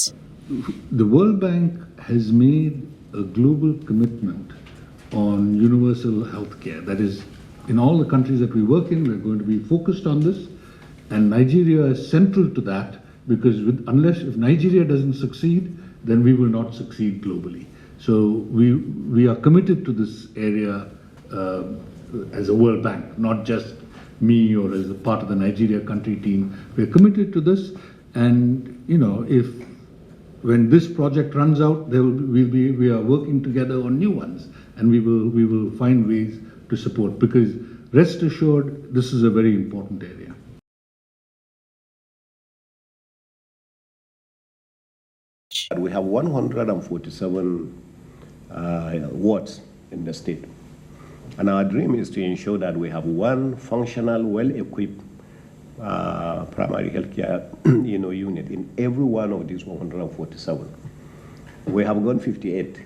States. The World Bank has made a global commitment on universal health care. That is, in all the countries that we work in, we're going to be focused on this, and Nigeria is central to that, because if Nigeria doesn't succeed, then we will not succeed globally. So we are committed to this area as a World Bank, not just me or as a part of the Nigeria country team. We're committed to this, and when this project runs out, we are working together on new ones, and we will find ways to support, because rest assured, this is a very important area. We have 147 wards in the state, and our dream is to ensure that we have one functional, well-equipped primary healthcare unit in every one of these 147. We have gone 58,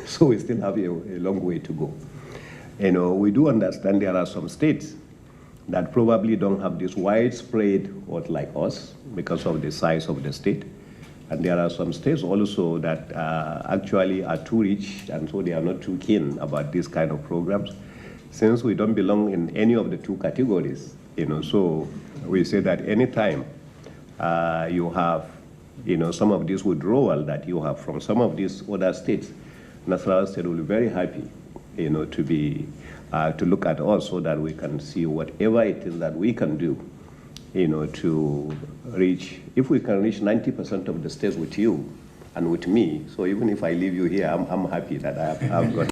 so we still have a long way to go. We do understand there are some states that probably don't have this widespread what like us because of the size of the state. And there are some states also that actually are too rich, and so they are not too keen about this kind of programs. Since we don't belong in any of the two categories, so we say that anytime you have, some of this withdrawal that you have from some of these other states, Nasarawa State will be very happy, to look at us so that we can see whatever it is that we can do, to reach, if we can reach 90% of the states with you and with me, so even if I leave you here, I'm happy that I've got